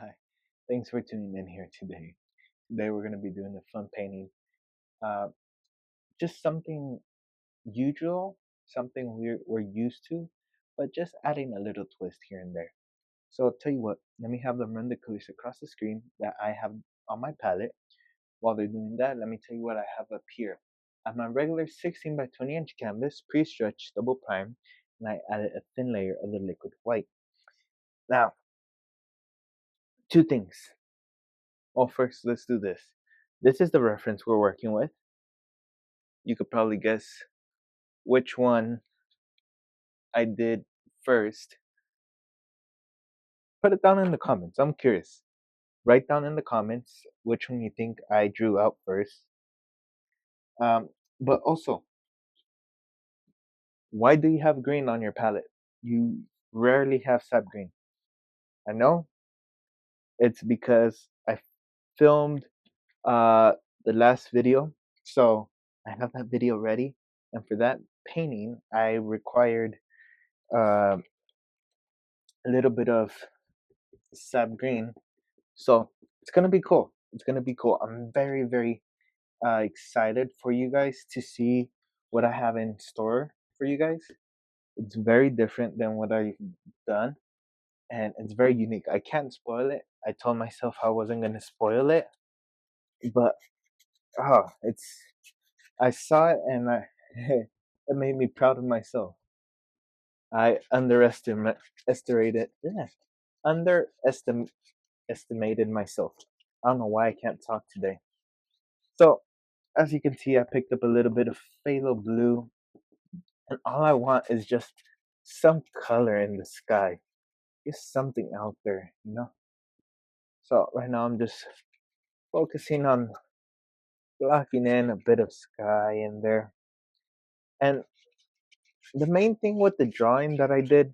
Hi, thanks for tuning in here today. Today we're going to be doing a fun painting. Uh, just something usual, something we're used to, but just adding a little twist here and there. So I'll tell you what, let me have them run the colors across the screen that I have on my palette. While they're doing that, let me tell you what I have up here. On my regular 16 by 20 inch canvas, pre-stretched, double prime, and I added a thin layer of the liquid white. Now, two things. Well, first, let's do this. This is the reference we're working with. You could probably guess which one I did first. Put it down in the comments. I'm curious. Write down in the comments which one you think I drew out first. But also, why do you have green on your palette? You rarely have sap green. I know it's because I filmed the last video, so I have that video ready. And for that painting, I required uh, a little bit of sap green. So it's gonna be cool. It's gonna be cool. I'm very excited for you guys to see what I have in store for you guys. It's very different than what I've done, and it's very unique. I can't spoil it. I told myself I wasn't gonna spoil it, but it's. I saw it and it made me proud of myself. I underestimated myself. I don't know why I can't talk today. So, as you can see, I picked up a little bit of phthalo blue, and all I want is just some color in the sky. Just something out there. So, right now I'm just focusing on blocking in a bit of sky in there. And the main thing with the drawing that I did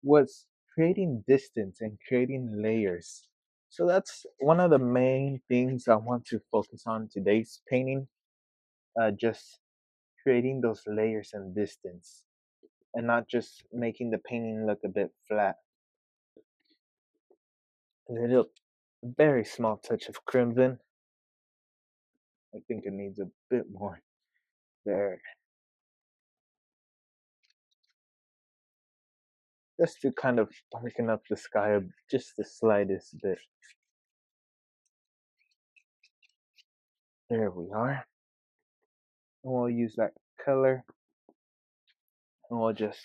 was creating distance and creating layers. So that's one of the main things I want to focus on today's painting. Just creating those layers and distance, and not just making the painting look a bit flat. A little, very small touch of crimson. I think it needs a bit more there. Just to kind of darken up the sky just the slightest bit. There we are. And we'll use that color, and we'll just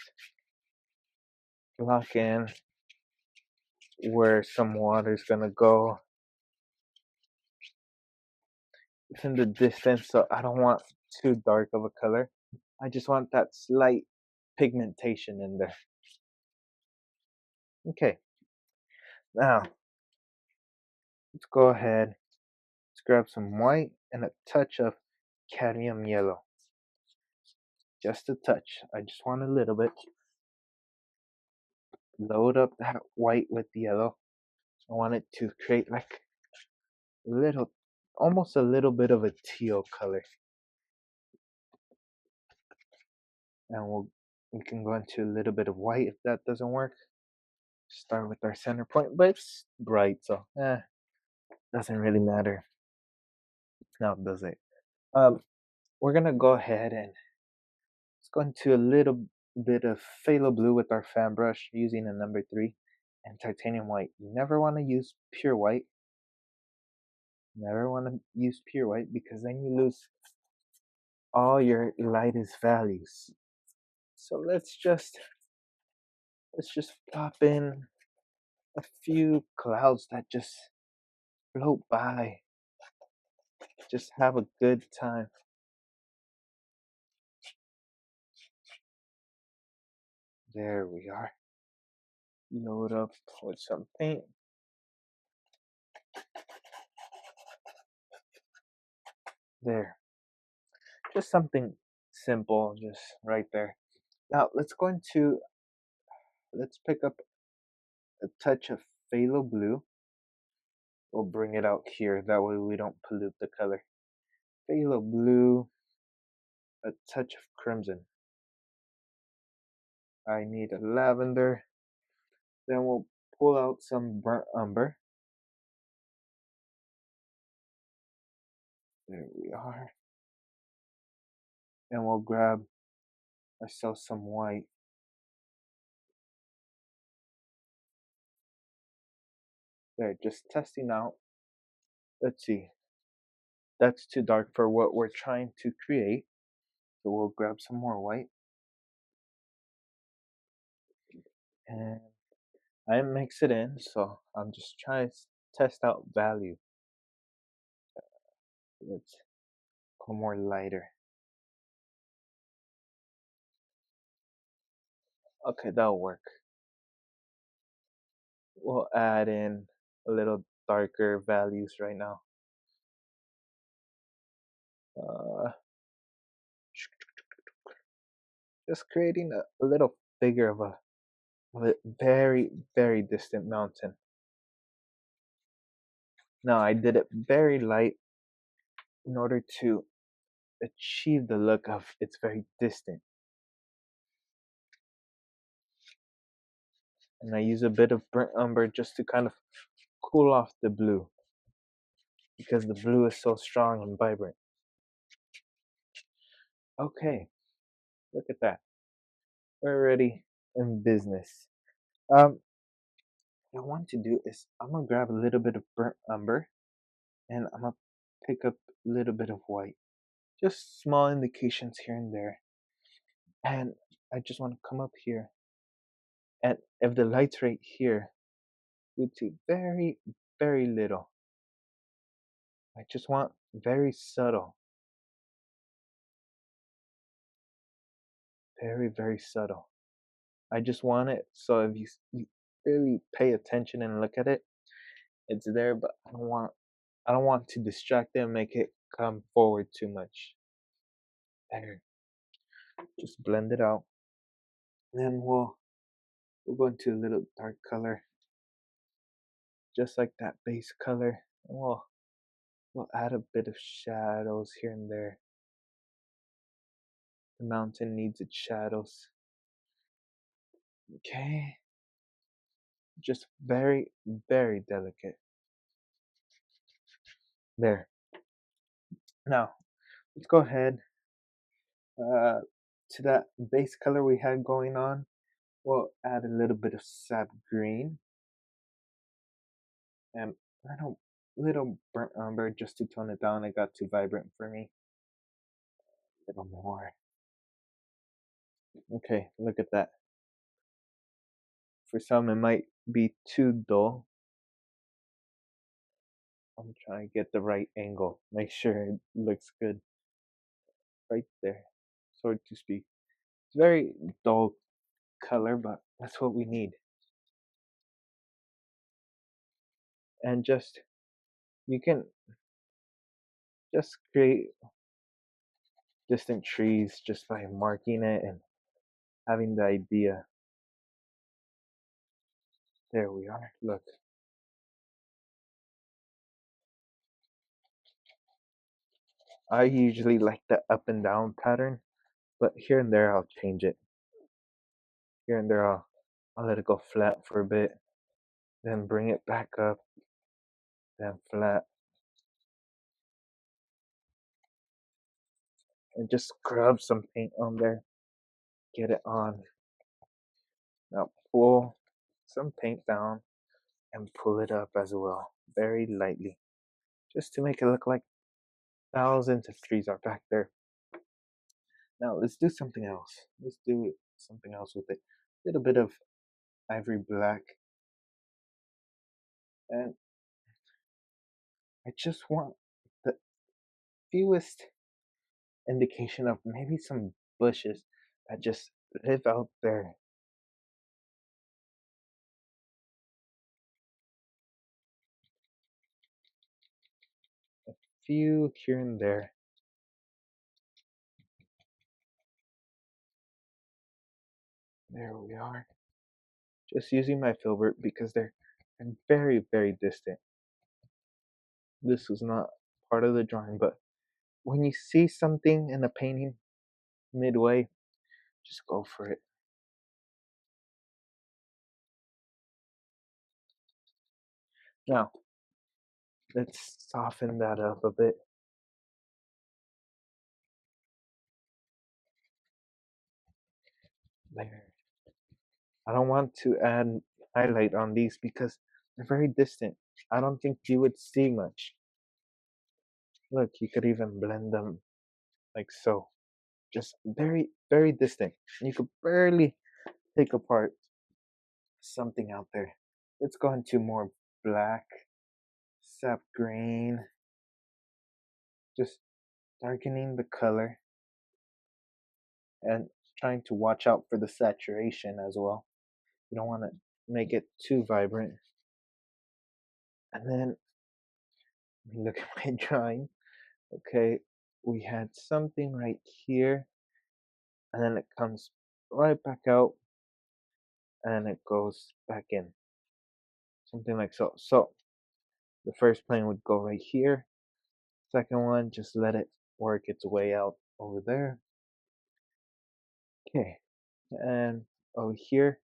lock in where some water is gonna go. It's in the distance, so I don't want too dark of a color. I just want that slight pigmentation in there. Okay, now let's go ahead. Let's grab some white and a touch of cadmium yellow. Just a touch. I just want a little bit. Load up that white with the yellow. I want it to create like a little, almost a little bit of a teal color. And we can go into a little bit of white if that doesn't work. Start with our center point, but it's bright, so doesn't really matter. Now does it? Um, we're gonna go ahead and let's go into a little bit of phthalo blue with our fan brush using a number 3 and titanium white. You never want to use pure white. Never want to use pure white because then you lose all your lightest values. So let's just pop in a few clouds that just float by. Just have a good time. There we are. Load up with some paint. There. Just something simple, just right there. Now let's pick up a touch of phthalo blue. We'll bring it out here, that way we don't pollute the color. Phthalo blue, a touch of crimson. I need a lavender. Then we'll pull out some burnt umber. There we are. And we'll grab ourselves some white. There, just testing out. Let's see. That's too dark for what we're trying to create. So we'll grab some more white. And I didn't mix it in, so I'm just trying to test out value. Let's go more lighter. Okay, that'll work. We'll add in a little darker values right now. Uh, just creating a little figure of a very, very distant mountain. Now I did it very light in order to achieve the look of it's very distant. And I use a bit of burnt umber just to kind of cool off the blue, because the blue is so strong and vibrant. Okay, look at that. We're already in business. What I want to do is I'm gonna grab a little bit of burnt umber and I'm gonna pick up a little bit of white. Just small indications here and there. And I just want to come up here. And if the light's right here, we'd see very, very little. I just want very subtle. Very, very subtle. I just want it so if you really pay attention and look at it, it's there, but I don't want to distract it and make it come forward too much. There. Just blend it out. Then we'll go into a little dark color. Just like that base color. And we'll add a bit of shadows here and there. The mountain needs its shadows. Okay. Just very, very delicate. There. Now, let's go ahead to that base color we had going on. We'll add a little bit of sap green and little burnt umber just to tone it down. It got too vibrant for me. A little more. Okay, look at that. For some, it might be too dull. I'm trying to get the right angle. Make sure it looks good. Right there, so to speak. It's very dull color, but that's what we need. And just, you can just create distant trees just by marking it and having the idea. There we are. Look. I usually like the up and down pattern, but here and there I'll change it. Here and there I'll let it go flat for a bit, then bring it back up, then flat, and just scrub some paint on there. Get it on. Now pull some paint down and pull it up as well, very lightly, just to make it look like thousands of trees are back there. Now let's do something else. Let's do something else with it. A little bit of ivory black. And I just want the fewest indication of maybe some bushes that just live out there. A few here and there. There we are. Just using my filbert because they're very, very distant. This was not part of the drawing, but when you see something in a painting midway, just go for it. Now, let's soften that up a bit. There. I don't want to add highlight on these because they're very distant. I don't think you would see much. Look, you could even blend them like so. Just very, very distant. You could barely take apart something out there. Let's go into more black, sap green, just darkening the color and trying to watch out for the saturation as well. You don't want to make it too vibrant. And then look at my drawing. Okay, we had something right here, and then it comes right back out, and it goes back in. Something like so. So the first plane would go right here. Second one, just let it work its way out over there. Okay, and over here,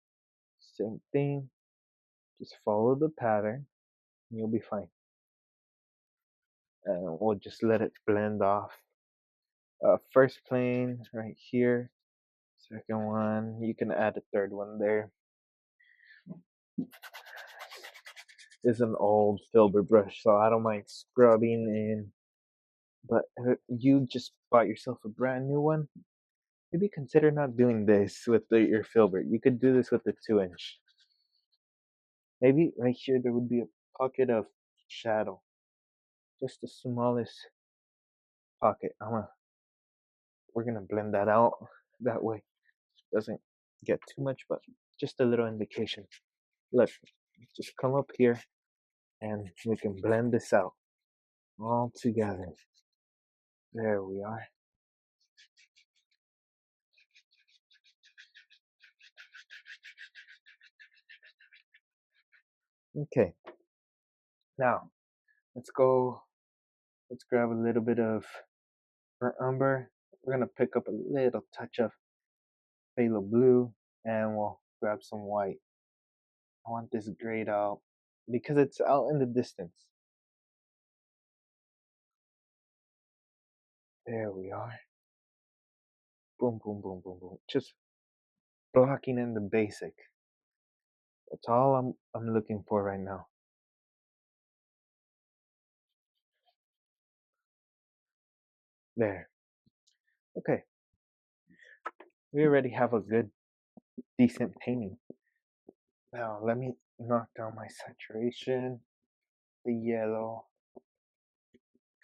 same thing. Just follow the pattern, and you'll be fine. And we'll just let it blend off. First plane right here. Second one, you can add a third one there. This is an old filbert brush, so I don't mind scrubbing in. But if you just bought yourself a brand new one, maybe consider not doing this with your filbert. You could do this with the 2-inch. Maybe right here there would be a pocket of shadow, just the smallest pocket. We're gonna blend that out that way. It doesn't get too much, but just a little indication. Look, just come up here and we can blend this out all together. There we are. Okay, now let's grab a little bit of umber. We're gonna pick up a little touch of phthalo blue, and we'll grab some white. I want this grayed out because it's out in the distance. There we are. Boom, boom, boom, boom, boom. Just blocking in the basic. That's all I'm looking for right now. There. Okay. We already have a good, decent painting. Now let me knock down my saturation, the yellow.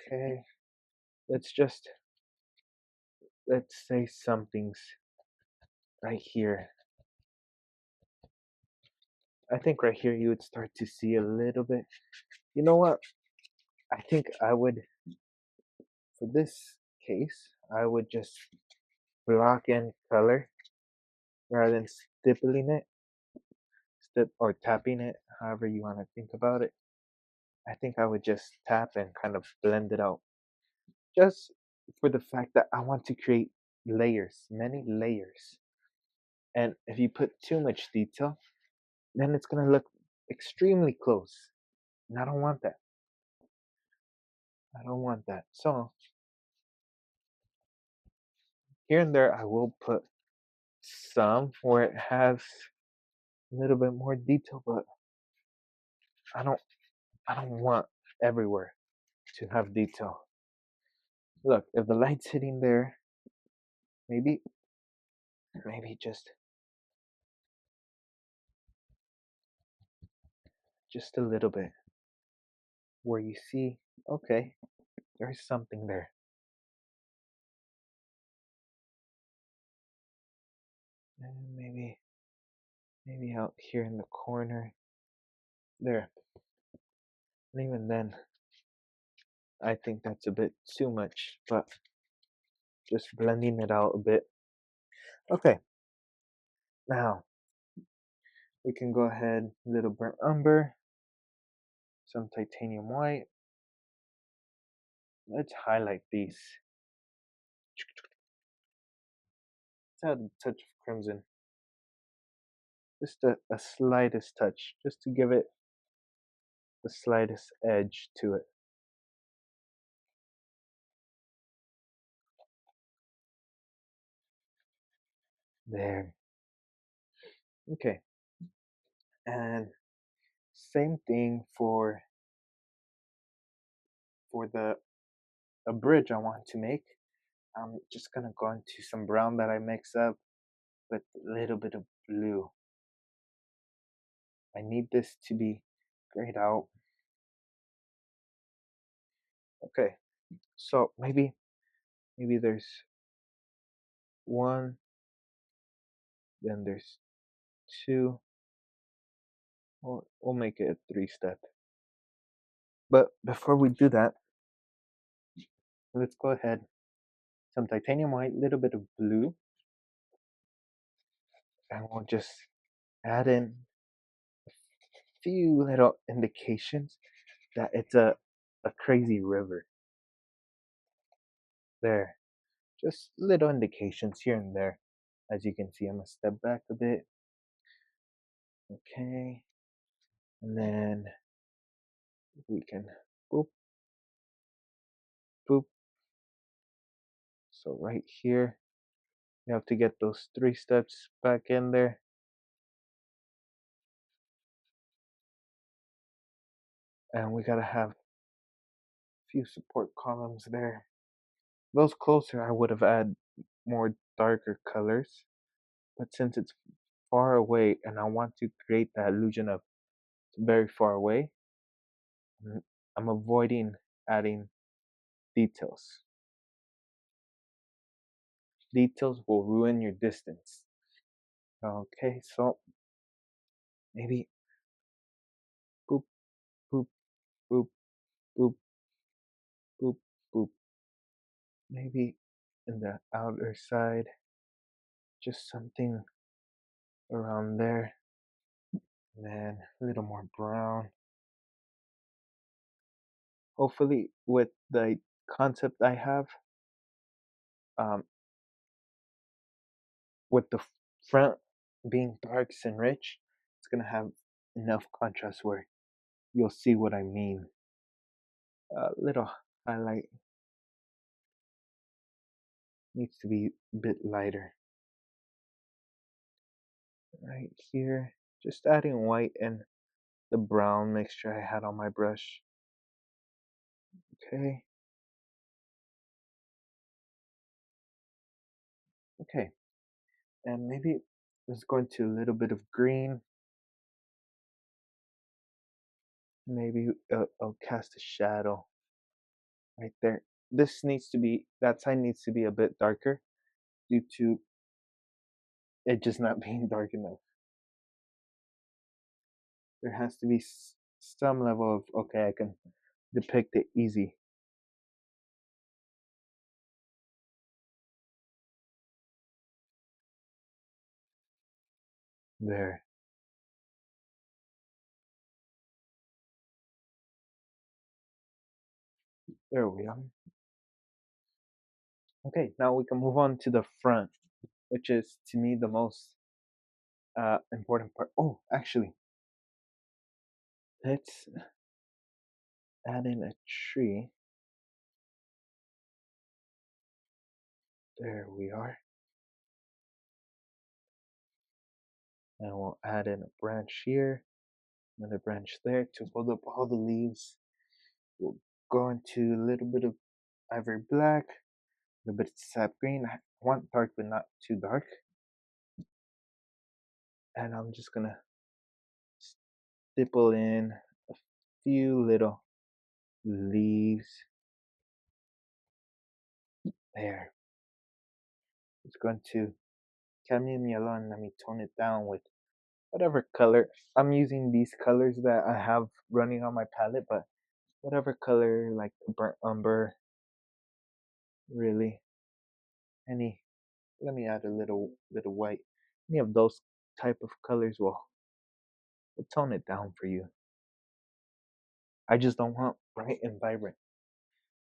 Okay. Let's say something's right here. I think right here you would start to see a little bit. You know what? I think I would, for this case, I would just block in color rather than stippling it, or tapping it, however you want to think about it. I think I would just tap and kind of blend it out. Just for the fact that I want to create layers, many layers. And if you put too much detail, then it's going to look extremely close. And I don't want that. I don't want that. So here and there, I will put some where it has a little bit more detail, but I don't want everywhere to have detail. Look, if the light's hitting there, maybe just a little bit where you see, okay, there's something there. And maybe out here in the corner there. And even then, I think that's a bit too much, but just blending it out a bit. Okay, now we can go ahead, little burnt umber, some titanium white. Let's highlight these. Let's add a touch of crimson. Just a slightest touch, just to give it the slightest edge to it. There. Okay, and same thing for the a bridge I want to make. I'm just gonna go into some brown that I mix up with a little bit of blue. I need this to be grayed out. Okay, so maybe there's one, then there's two. We'll make it a three-step. But before we do that, let's go ahead. Some titanium white, little bit of blue, and we'll just add in a few little indications that it's a crazy river. There, just little indications here and there. As you can see, I'm gonna step back a bit. Okay, and then we can boop, boop. So right here, you have to get those three steps back in there. And we gotta have a few support columns there. Those closer, I would have added more darker colors, but since it's far away and I want to create that illusion of it's very far away, I'm avoiding adding details. Details will ruin your distance. Okay, so maybe boop, boop, boop, boop, boop, boop. Maybe in the outer side, just something around there. And then a little more brown. Hopefully, with the concept I have, um, with the front being darks and rich, it's gonna have enough contrast where you'll see what I mean. A little highlight needs to be a bit lighter. Right here, just adding white and the brown mixture I had on my brush. Okay. Okay. And maybe let's go into a little bit of green. Maybe I'll cast a shadow right there. That side needs to be a bit darker due to it just not being dark enough. There has to be some level of, okay, I can depict it easy. There. There we are. Okay, now we can move on to the front, which is to me the most important part. Oh, actually, let's add in a tree. There we are. And we'll add in a branch here, another branch there to hold up all the leaves. We'll go into a little bit of ivory black, a little bit of sap green. I want dark but not too dark. And I'm just gonna stipple in a few little leaves there. It's going to cadmium yellow and let me tone it down with whatever color. I'm using these colors that I have running on my palette, but whatever color, like burnt umber, really any. Let me add a little white. Any of those type of colors will tone it down for you. I just don't want bright and vibrant.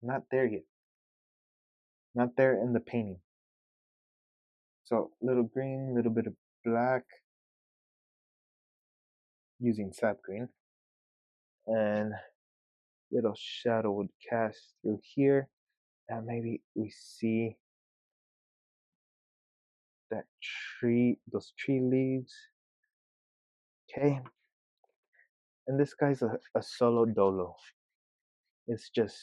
Not there yet. Not there in the painting. So little green, little bit of black, using sap green, and little shadow would cast through here, and maybe we see that tree, those tree leaves. Okay, and this guy's a solo dolo. It's just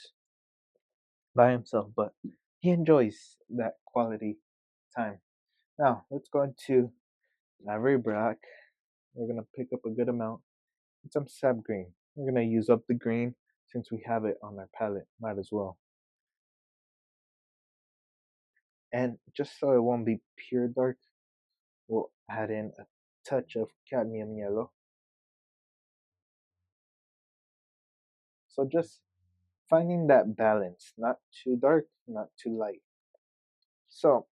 by himself, but he enjoys that quality time. Now, let's go into Ivory Black. We're going to pick up a good amount and some sap green. We're going to use up the green since we have it on our palette. Might as well. And just so it won't be pure dark, we'll add in a touch of cadmium yellow. So just finding that balance, not too dark, not too light. So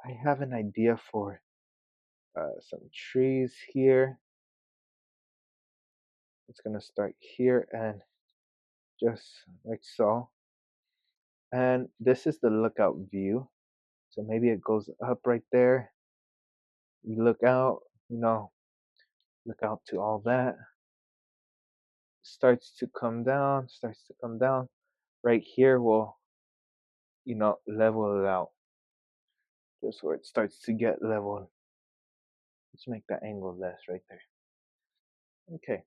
I have an idea for some trees here. It's gonna start here and just like so. And this is the lookout view. So maybe it goes up right there. You look out, look out to all that. Starts to come down, starts to come down. Right here will, level it out. Just where it starts to get leveled. Let's make that angle less right there. Okay.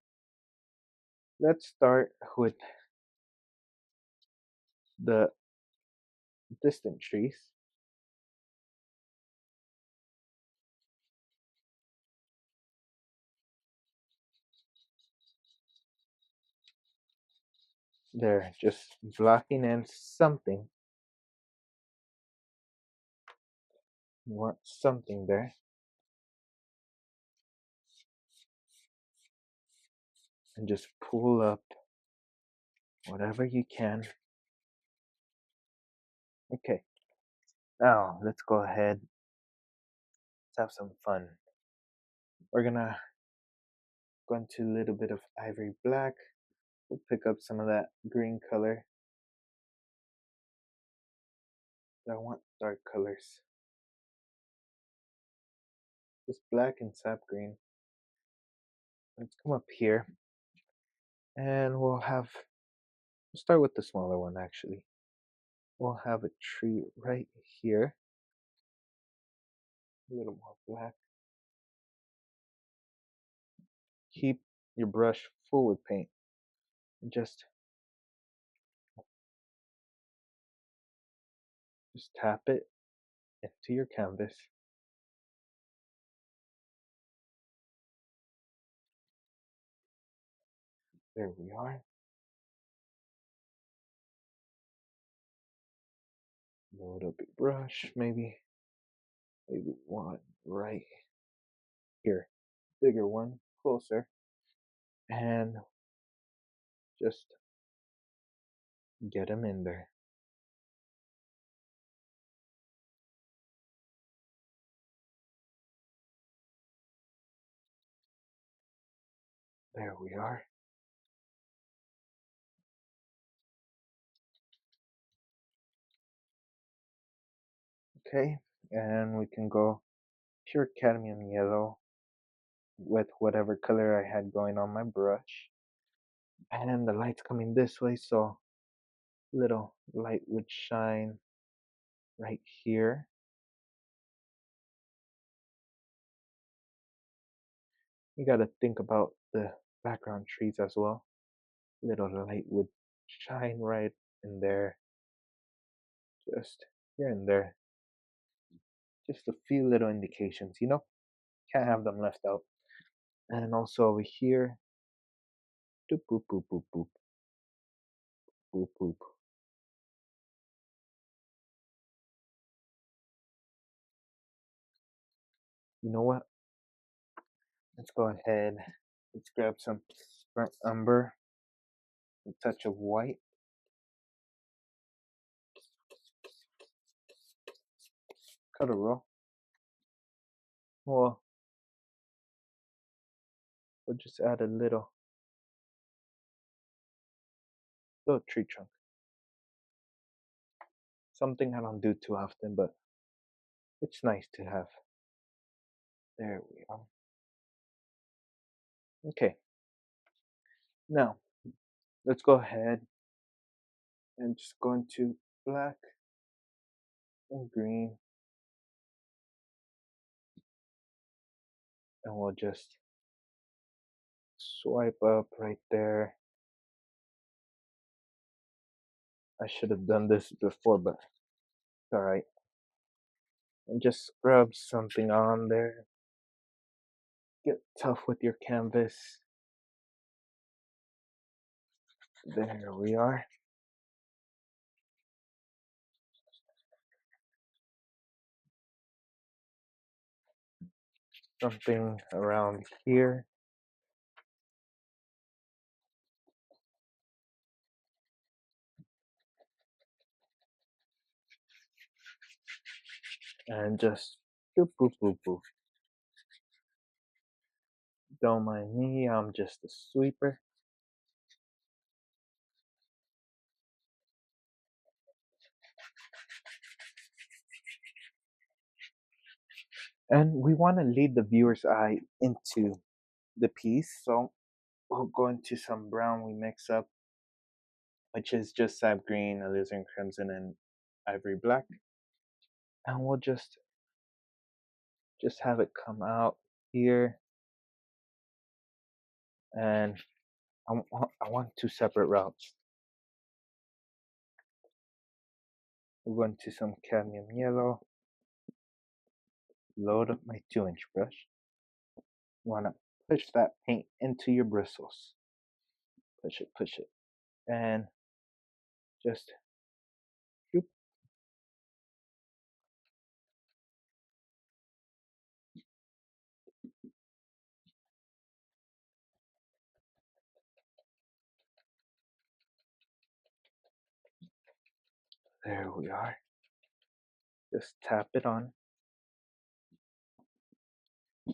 Let's start with the distant trees. There, just blocking in something. You want something there. And just pull up whatever you can. Okay, now let's go ahead. Let's have some fun. We're gonna go into a little bit of ivory black. We'll pick up some of that green color. I want dark colors. Just black and sap green. Let's come up here and we'll start with the smaller one actually. We'll have a tree right here. A little more black. Keep your brush full with paint. Just tap it into your canvas. There we are. Load up your brush, maybe one right here. Bigger one, closer. And just get them in there. There we are. Okay, and we can go pure cadmium yellow with whatever color I had going on my brush. And the light's coming this way, so little light would shine right here. You gotta think about the background trees as well. Little light would shine right in there, just here and there. Just a few little indications, can't have them left out. And also over here, doop boop boop boop boop boop boop. You know what? Let's go ahead. Let's grab some burnt umber, a touch of white. Cut a roll. Well, we'll just add a little tree trunk. Something I don't do too often, but it's nice to have. There we are. Okay. Now, let's go ahead and just go into black and green. And we'll just swipe up right there. I should have done this before, but it's alright. And just scrub something on there. Get tough with your canvas. There we are. Something around here. And just boop, boop, boop, boop. Don't mind me, I'm just a sweeper. And we want to lead the viewer's eye into the piece, so we'll go into some brown we mix up, which is just sap green, alizarin crimson, and ivory black. And we'll just have it come out here. And I want two separate routes. We'll go into some cadmium yellow. Load up my 2-inch brush. Want to push that paint into your bristles. Push it, and just whoop. There we are. Just tap it on.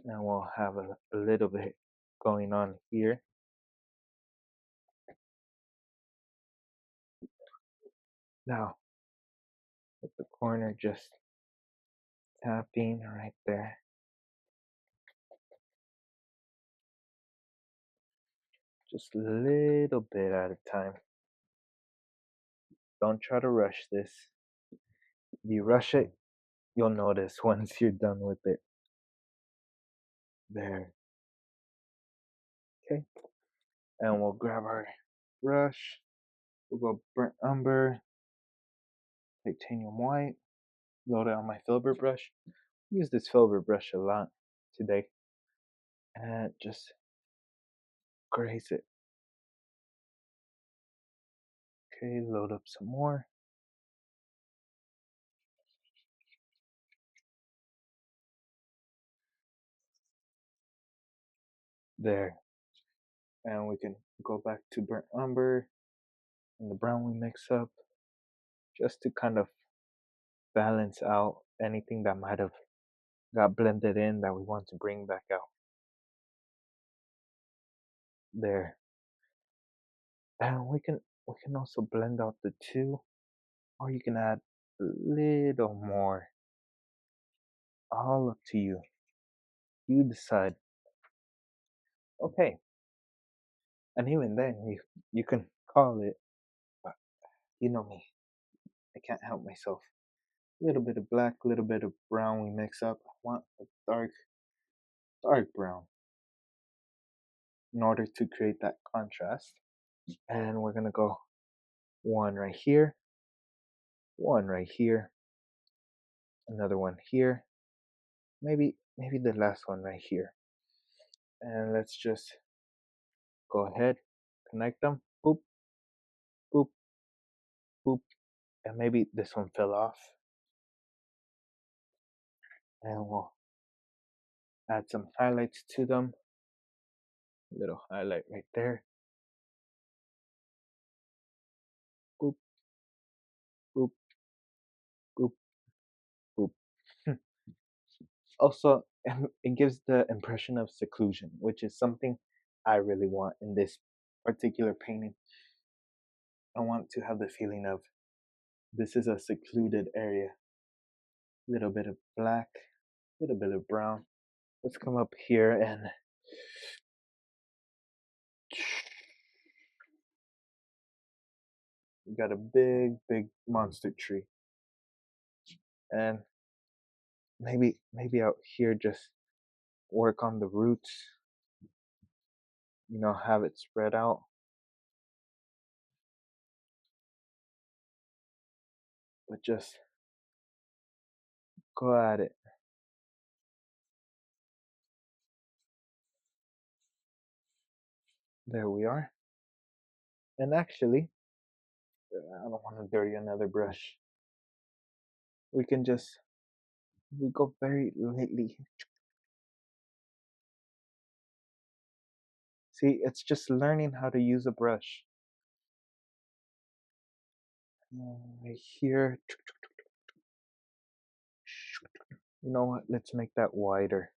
Now we'll have a little bit going on here. Now, with the corner just tapping right there. Just a little bit at a time. Don't try to rush this. If you rush it, you'll notice once you're done with it. There. Okay. And we'll grab our brush. We'll go burnt umber, titanium white, load it on my filbert brush. Use this filbert brush a lot today. And just graze it. Okay, load up some more. There. And we can go back to burnt umber and the brown we mix up just to kind of balance out anything that might have got blended in that we want to bring back out. There. And we can also blend out the two, or you can add a little more. All up to you. You decide. Okay. And even then you can call it, but you know me. I can't help myself. A little bit of black, a little bit of brown we mix up. I want a dark brown in order to create that contrast. And we're gonna go one right here, another one here, maybe the last one right here. And let's just go ahead, connect them, boop, boop, boop, and maybe this one fell off. And we'll add some highlights to them. Little highlight right there. Boop, boop, boop, boop. Also, it gives the impression of seclusion, which is something I really want in this particular painting. I want to have the feeling of this is a secluded area. Little bit of black, little bit of brown. Let's come up here and we got a big monster tree. And maybe out here just work on the roots. have it spread out. But just go at it. There we are. And actually, I don't want to dirty another brush. We can just, we go very lightly. See, it's just learning how to use a brush. Right here. You know what? Let's make that wider.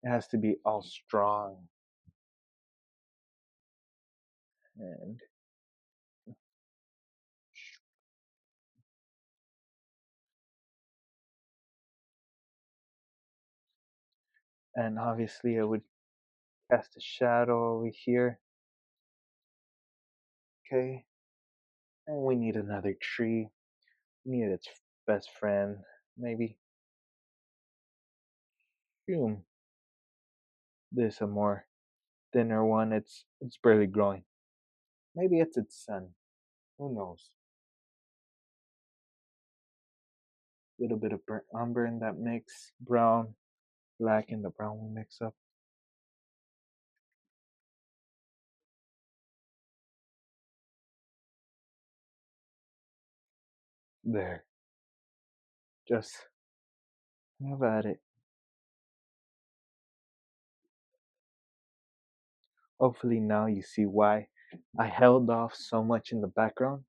It has to be all strong. And obviously I would cast a shadow over here. Okay. And we need another tree. We need its best friend, maybe. Boom. This a more thinner one. It's barely growing. Maybe it's its son. Who knows? A little bit of burnt umber in that mix. Brown, black, and the brown we mix up. There. Just have at it. Hopefully now you see why I held off so much in the background.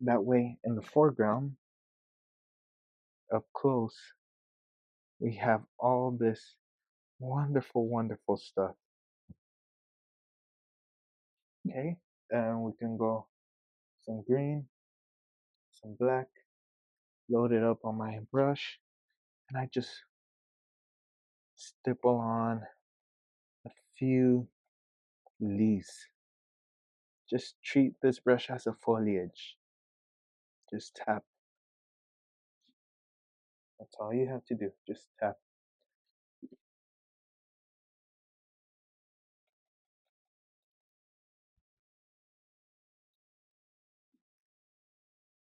That way, in the foreground, up close, we have all this wonderful, wonderful stuff. Okay, and we can go some green, some black, load it up on my brush, and I just stipple on a few leaves. Just treat this brush as a foliage. Just tap. That's all you have to do. Just tap.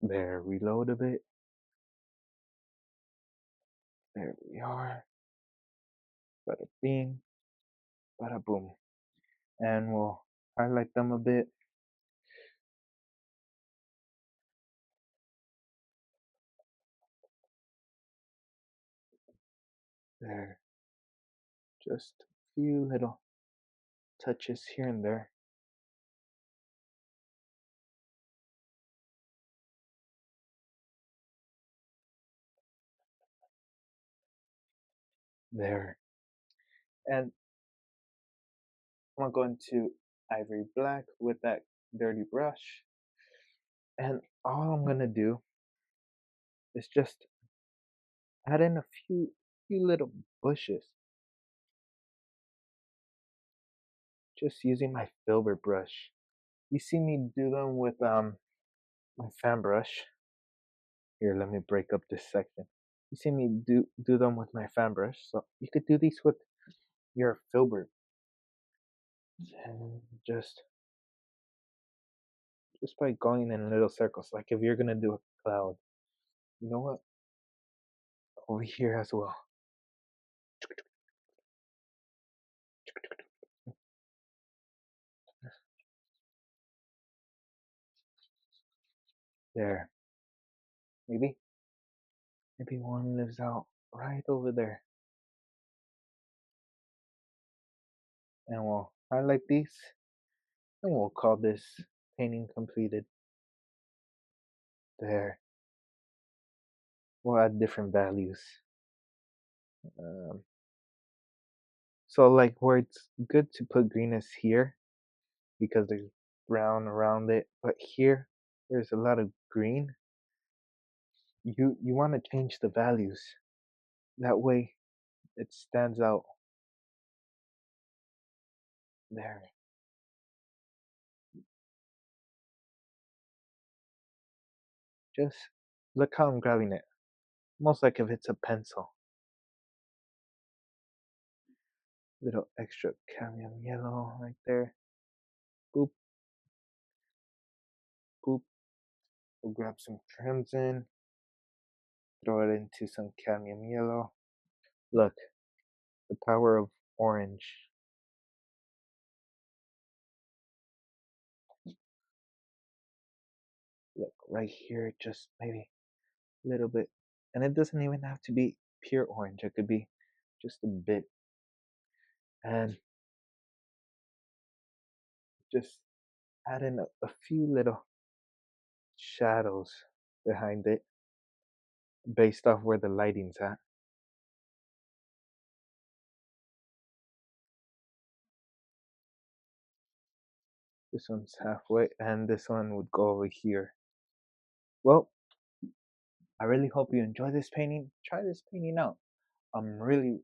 There, reload a bit. There we are. Bada bing, bada boom. And we'll highlight them a bit. There. Just a few little touches here and there. There. And I'm going to go into Ivory Black with that dirty brush. And all I'm gonna do is just add in a few little bushes. Just using my filbert brush. You see me do them with my fan brush. Here, let me break up this section. You see me do them with my fan brush. So you could do these with your filbert. And just by going in little circles, like if you're gonna do a cloud. You know what? Over here as well. There. Maybe one lives out right over there. And we'll highlight these and we'll call this painting completed. There. We'll add different values. Um, so like where it's good to put green is here because there's brown around it. But here there's a lot of green. You want to change the values. That way it stands out. There. Just look how I'm grabbing it. Almost like if it's a pencil. Little extra cadmium yellow right there. Boop, boop. We'll grab some crimson, throw it into some cadmium yellow. Look, the power of orange. Look, right here, just maybe a little bit. And it doesn't even have to be pure orange, it could be just a bit. And just add in a few little shadows behind it based off where the lighting's at. This one's halfway, and this one would go over here. Well, I really hope you enjoy this painting. Try this painting out. I'm really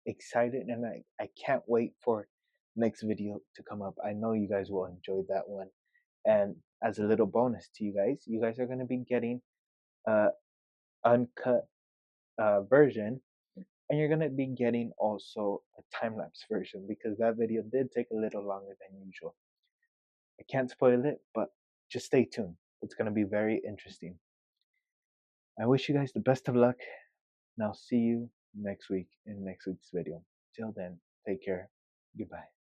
excited, and I can't wait for next video to come up. I know you guys will enjoy that one. And as a little bonus to you guys are going to be getting a uncut version, and you're going to be getting also a time-lapse version because that video did take a little longer than usual. I can't spoil it, but just stay tuned. It's going to be very interesting. I wish you guys the best of luck, and I'll see you next week in next week's video. Till then, take care. Goodbye.